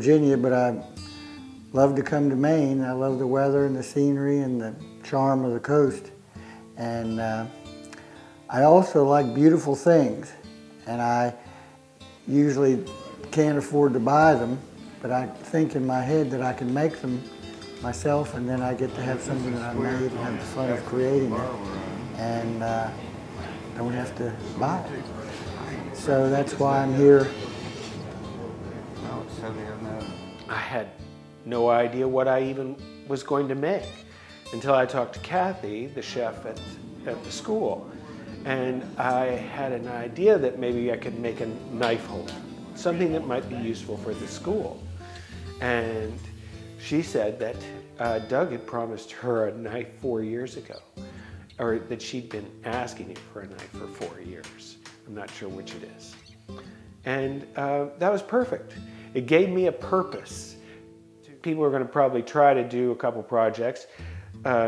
Virginia, but I love to come to Maine. I love the weather and the scenery and the charm of the coast. And I also like beautiful things, and I usually can't afford to buy them, but I think in my head that I can make them myself, and then I get to have something that I made and have the fun of creating it, and don't have to buy it. So that's why I'm here. I had no idea what I even was going to make until I talked to Kathy, the chef at the school. And I had an idea that maybe I could make a knife holder, something that might be useful for the school. And she said that Doug had promised her a knife 4 years ago, or that she'd been asking him for a knife for 4 years. I'm not sure which it is. And that was perfect. It gave me a purpose. People are going to probably try to do a couple projects.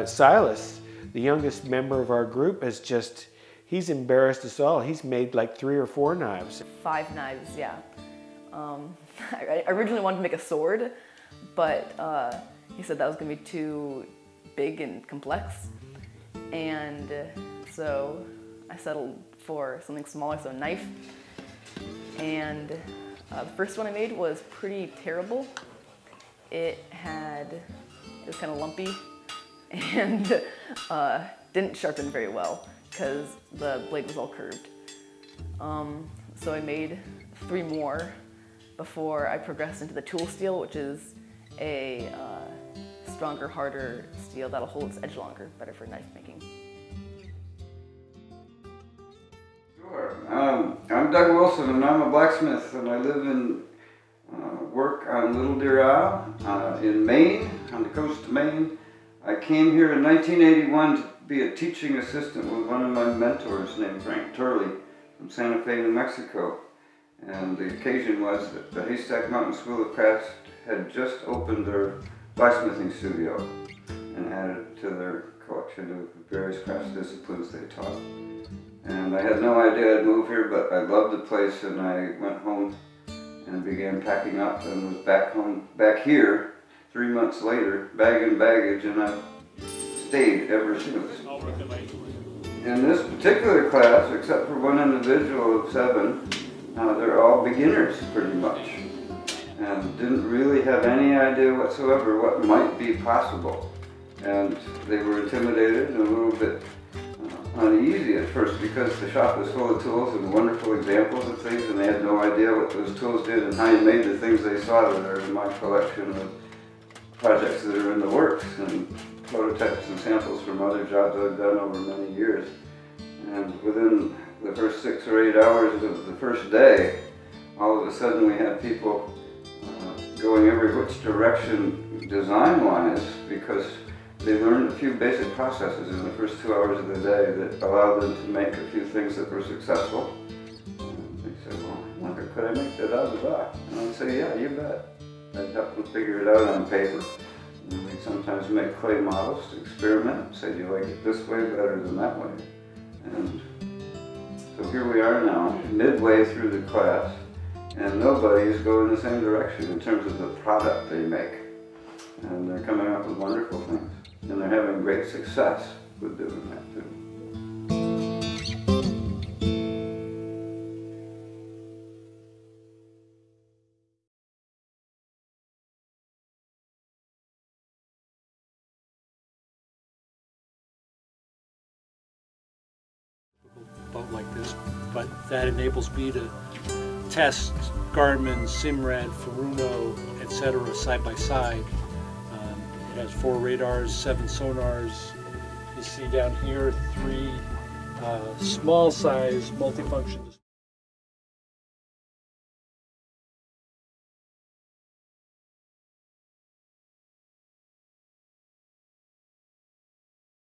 Silas, the youngest member of our group, he's embarrassed us all. He's made like 3 or 4 knives. 5 knives, yeah. I originally wanted to make a sword, but he said that was going to be too big and complex. And so I settled for something smaller, so a knife. And the first one I made was pretty terrible. It was kind of lumpy and didn't sharpen very well because the blade was all curved. So I made 3 more before I progressed into the tool steel, which is a stronger, harder steel that'll hold its edge longer, better for knife making. Sure. I'm Doug Wilson, and I'm a blacksmith, and I live and work on Little Deer Isle in Maine, on the coast of Maine. I came here in 1981 to be a teaching assistant with one of my mentors named Frank Turley from Santa Fe, New Mexico. And the occasion was that the Haystack Mountain School of Crafts had just opened their blacksmithing studio and added it to their collection of various crafts disciplines they taught. And I had no idea I'd move here, but I loved the place, and I went home and began packing up and was back here 3 months later, bagging baggage, and I've stayed ever since. In this particular class, except for one individual of 7, they're all beginners pretty much, and didn't really have any idea whatsoever what might be possible. And they were intimidated and a little bit uneasy at first because the shop was full of tools and wonderful examples of things, and they had no idea what those tools did and how you made the things they saw that are in my collection of projects that are in the works and prototypes and samples from other jobs I've done over many years. And within the first 6 or 8 hours of the first day, all of a sudden we had people going every which direction design-wise, because they learned a few basic processes in the first 2 hours of the day that allowed them to make a few things that were successful. And they said, well, I wonder, could I make that out of the box? And I'd say, yeah, you bet. I'd help them figure it out on paper. And we'd sometimes make clay models to experiment, say, do you like it this way better than that way? And so here we are now, midway through the class, and nobody is going the same direction in terms of the product they make. And they're coming up with wonderful things. And they're having great success with doing that too. Boat like this, but that enables me to test Garmin, Simrad, Furuno, etc. side by side. It has 4 radars, 7 sonars. You see down here 3 small size multifunction